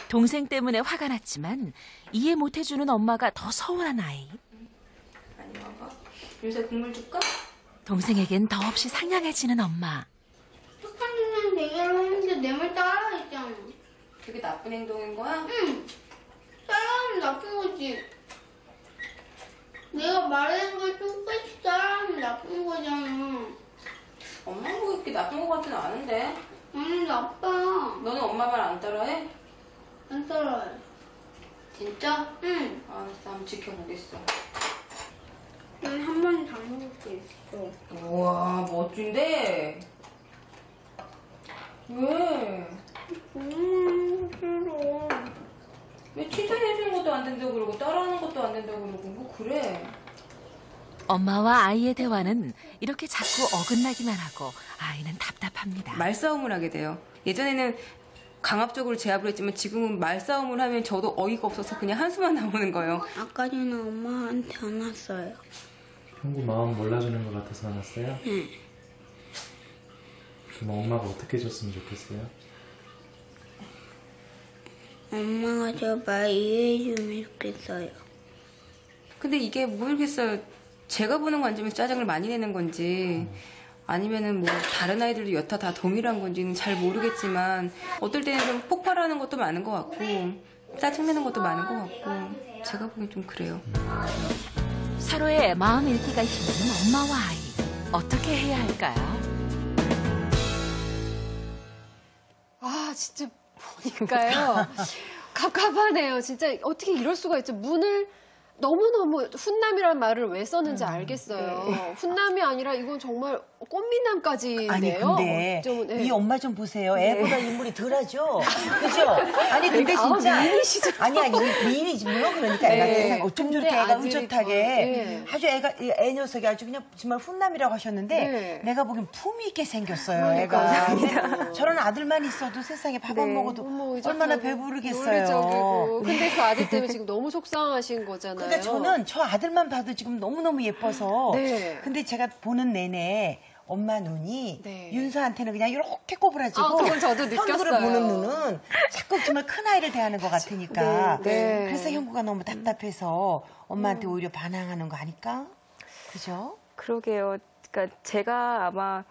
동생 때문에 화가 났지만 이해 못해주는 엄마가 더 서운한 아이. 많이 먹어. 요새 국물 줄까? 동생에겐 더없이 상냥해지는 엄마. 착한 인생 되기로 했는데 내 말 따라했잖아. 그게 나쁜 행동인 거야? 응. 따라하면 나쁜 거지. 내가 말하는 걸 똑같이 따라하면 나쁜 거잖아. 엄마가 뭐 그렇게 나쁜 거 같지는 않은데. 아니, 나빠. 너는 엄마 말 안 따라해? 안 따라해. 진짜? 응. 알았어, 한번 지켜보겠어. 난 한 번 당한 것도 있어. 우와, 멋진데? 왜? 싫어. 왜 칭찬해주는 것도 안 된다고 그러고 따라하는 것도 안 된다고 그러고 뭐 그래? 엄마와 아이의 대화는 이렇게 자꾸 어긋나기만 하고 아이는 답답합니다. 말싸움을 하게 돼요. 예전에는 강압적으로 제압을 했지만 지금은 말싸움을 하면 저도 어이가 없어서 그냥 한숨만 나오는 거예요. 아까 전에 엄마한테 안 왔어요. 형구 마음 몰라주는 것 같아서 안 왔어요? 응. 그럼 엄마가 어떻게 해줬으면 좋겠어요? 엄마가 저 말 이해해주면 좋겠어요. 근데 이게 모르겠어요. 제가 보는 관점에서 짜증을 많이 내는 건지 아니면은 뭐 다른 아이들도 여타 다 동일한 건지는 잘 모르겠지만 어떨 때는 좀 폭발하는 것도 많은 것 같고 짜증내는 것도 많은 것 같고 제가 보기엔 좀 그래요. 서로의 마음 읽기가 힘든 엄마와 아이. 어떻게 해야 할까요? 아, 진짜 보니까요. 갑갑하네요. 진짜 어떻게 이럴 수가 있죠. 문을 너무너무 훈남이라는 말을 왜 썼는지 알겠어요. 훈남이 아니라 이건 정말 꽃미남까지인데요. 아니 근데 좀, 네. 이 엄마 좀 보세요. 애보다 인물이 덜하죠. 그죠? 아니 근데 진짜 미인이시죠. 아니야 미인이지 물론 그러니까 애가 네. 세상 어쩜 저렇게 근데 애가 아들이 의젓하게 네. 아주 애 녀석이 아주 그냥 정말 훈남이라고 하셨는데 네. 내가 보기엔 품위 있게 생겼어요. 애가 근데 저런 아들만 있어도 세상에 밥 안 먹어도 어머, 얼마나 의젓하고 배부르겠어요. 논리적이고. 근데 그 아들 때문에 지금 너무 속상하신 거잖아요. 그러니까 저는 저 아들만 봐도 지금 너무너무 예뻐서 네. 근데 제가 보는 내내 엄마 눈이 네. 윤서한테는 그냥 이렇게 꼬부라지고 아, 그건 저도 형구를 느꼈어요. 보는 눈은 자꾸 정말 큰 아이를 대하는 것 같으니까 네. 그래서 형구가 너무 답답해서 엄마한테 오히려 반항하는 거 아닐까? 그죠? 그러게요. 그러니까 제가 아마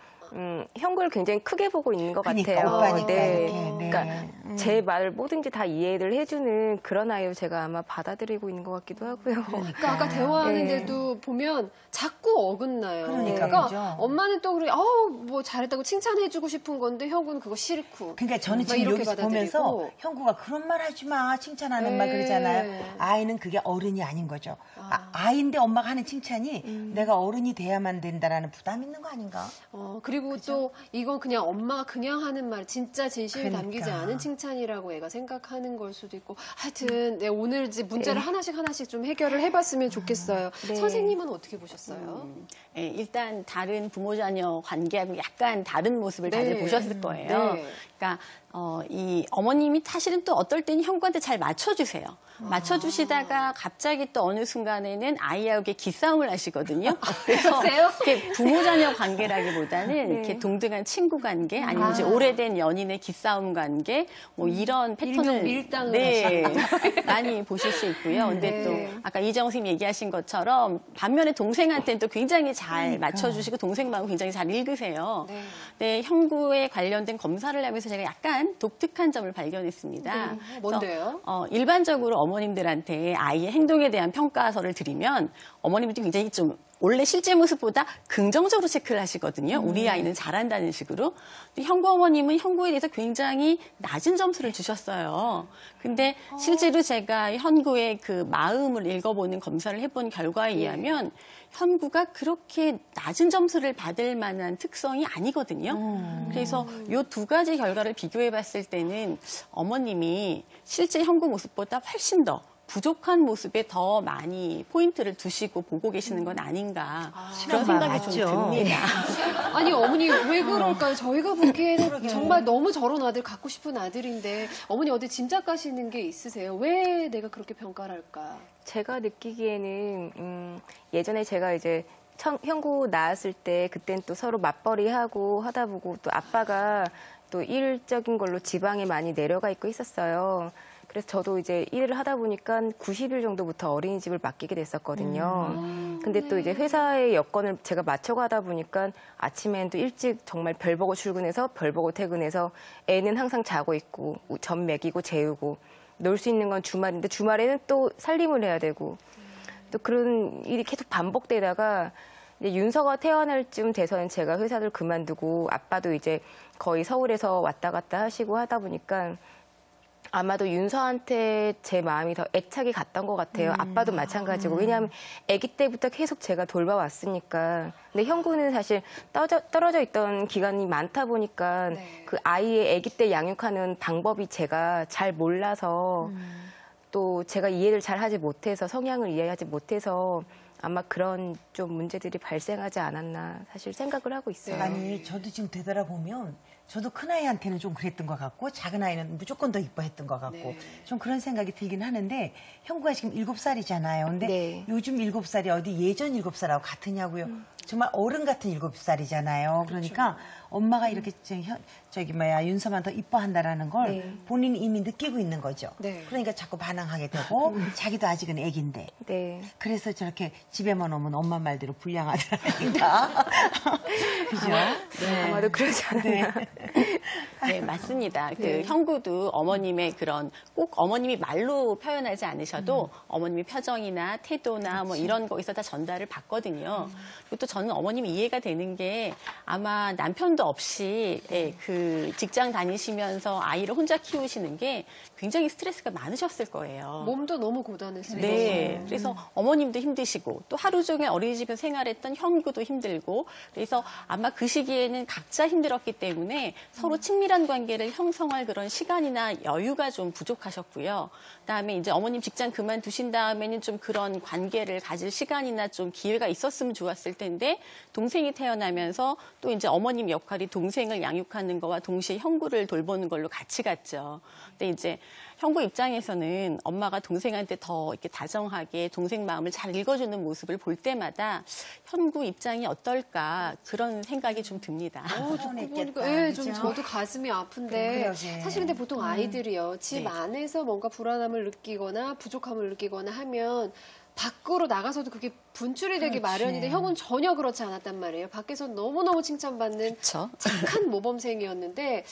형구를 굉장히 크게 보고 있는 것 그러니까, 같아요. 오빠니까 네. 이렇게, 네. 그러니까 제 말을 뭐든지 다 이해를 해주는 그런 아이로 제가 아마 받아들이고 있는 것 같기도 하고요. 그러니까 아까 대화하는데도 보면 자꾸 어긋나요. 그러니까, 그죠? 엄마는 또 그래, 뭐 잘했다고 칭찬해주고 싶은 건데 형구는 그거 싫고. 그러니까 저는 막 지금 이렇게 여기서 받아들이고. 보면서 형구가 그런 말 하지 마 칭찬하는 말 네. 그러잖아요. 아이는 그게 어른이 아닌 거죠. 아이인데 엄마가 하는 칭찬이 내가 어른이 돼야만 된다라는 부담 있는 거 아닌가? 그리고 또 이건 그냥 엄마가 그냥 하는 말, 진짜 진심이 그러니까. 담기지 않은 칭찬이라고 애가 생각하는 걸 수도 있고. 하여튼 네, 오늘 이제 문제를 하나씩 좀 해결을 해봤으면 좋겠어요. 네. 선생님은 어떻게 보셨어요? 예, 일단 다른 부모-자녀 관계하고 약간 다른 모습을 네. 다들 보셨을 거예요. 네. 그러니까 이 어머님이 사실은 또 어떨 때는 형부한테 잘 맞춰주세요. 맞춰주시다가 갑자기 또 어느 순간에는 아이하고 이렇게 기싸움을 하시거든요. 그래서 이렇게 부모-자녀 관계라기보다는 이렇게 동등한 친구 관계 아니면 이제 오래된 연인의 기싸움 관계 뭐 이런 패턴을 밀당을 많이 보실 수 있고요. 근데 네. 또 아까 이정 선생님이 얘기하신 것처럼 반면에 동생한테는 또 굉장히 잘 맞춰주시고 동생 마음 굉장히 잘 읽으세요. 네. 네, 형구에 관련된 검사를 하면서 제가 약간 독특한 점을 발견했습니다. 뭔데요? 그래서, 일반적으로 어머님들한테 아이의 행동에 대한 평가서를 드리면 어머님들이 굉장히 좀 원래 실제 모습보다 긍정적으로 체크를 하시거든요. 우리 아이는 잘한다는 식으로. 근데 형구 어머님은 형구에 대해서 굉장히 낮은 점수를 주셨어요. 근데 실제로 제가 현구의 그 마음을 읽어보는 검사를 해본 결과에 의하면 현구가 그렇게 낮은 점수를 받을 만한 특성이 아니거든요. 그래서 이 두 가지 결과를 비교해 봤을 때는 어머님이 실제 현구 모습보다 훨씬 더 부족한 모습에 더 많이 포인트를 두시고 보고 계시는 건 아닌가 그런 생각이 좀 듭니다. 아니 어머니 왜 그럴까요? 저희가 보기에는 정말 너무 저런 아들 갖고 싶은 아들인데 어머니 어디 짐작가시는 게 있으세요? 왜 내가 그렇게 평가를 할까? 제가 느끼기에는 예전에 제가 이제 형구 낳았을 때 그땐 또 서로 맞벌이하고 하다 보고 또 아빠가 또 일적인 걸로 지방에 많이 내려가 있고 있었어요. 그래서 저도 이제 일을 하다 보니까 90일 정도부터 어린이집을 맡기게 됐었거든요. 근데 또 이제 회사의 여건을 제가 맞춰가다 보니까 아침에는 또 일찍 정말 별 보고 출근해서 별 보고 퇴근해서 애는 항상 자고 있고 젖 먹이고 재우고 놀 수 있는 건 주말인데 주말에는 또 살림을 해야 되고 또 그런 일이 계속 반복되다가 이제 윤서가 태어날 쯤 돼서는 제가 회사를 그만두고 아빠도 이제 거의 서울에서 왔다 갔다 하시고 하다 보니까 아마도 윤서한테 제 마음이 더 애착이 갔던 것 같아요. 아빠도 마찬가지고. 왜냐하면 아기 때부터 계속 제가 돌봐왔으니까. 근데 형구는 사실 떨어져 있던 기간이 많다 보니까 그 아이의 아기 때 양육하는 방법이 제가 잘 몰라서 또 제가 이해를 잘 하지 못해서 성향을 이해하지 못해서 아마 그런 좀 문제들이 발생하지 않았나 사실 생각을 하고 있어요. 아니 저도 지금 되돌아보면 저도 큰아이한테는 좀 그랬던 것 같고 작은아이는 무조건 더 이뻐했던 것 같고 좀 그런 생각이 들긴 하는데 형구가 지금 7살이잖아요. 근데 요즘 7살이 어디 예전 7살하고 같으냐고요. 정말 어른 같은 7살이잖아요. 그러니까 엄마가 이렇게 윤서만 더 이뻐한다라는 걸 본인이 이미 느끼고 있는 거죠. 그러니까 자꾸 반항하게 되고 자기도 아직은 애기인데. 그래서 저렇게 집에만 오면 엄마 말대로 불량하더라니까. 그죠? 아마도 그러지 않았나. 네, 맞습니다. 그 형구도 어머님의 그런 꼭 어머님이 말로 표현하지 않으셔도 어머님의 표정이나 태도나 뭐 이런 거에서 다 전달을 받거든요. 그리고 또 저는 어머님이 이해가 되는 게 아마 남편도 없이 그 직장 다니시면서 아이를 혼자 키우시는 게 굉장히 스트레스가 많으셨을 거예요. 몸도 너무 고단했어요. 네. 그래서 어머님도 힘드시고 또 하루 종일 어린이집에서 생활했던 형구도 힘들고 그래서 아마 그 시기에는 각자 힘들었기 때문에 서로 친밀한 관계를 형성할 그런 시간이나 여유가 좀 부족하셨고요. 그다음에 이제 어머님 직장 그만두신 다음에는 좀 그런 관계를 가질 시간이나 좀 기회가 있었으면 좋았을 텐데 동생이 태어나면서 또 이제 어머님 역할이 동생을 양육하는 거와 동시에 형구를 돌보는 걸로 같이 갔죠. 근데 이제 형구 입장에서는 엄마가 동생한테 더 이렇게 다정하게 동생 마음을 잘 읽어주는 모습을 볼 때마다 형구 입장이 어떨까 그런 생각이 좀 듭니다. 보니까 좀 저도 가슴이 아픈데 사실 근데 보통 아이들이요 집 안에서 뭔가 불안함을 느끼거나 부족함을 느끼거나 하면 밖으로 나가서도 그게 분출이 되기 마련인데 형은 전혀 그렇지 않았단 말이에요. 밖에서 너무너무 칭찬받는 착한 모범생이었는데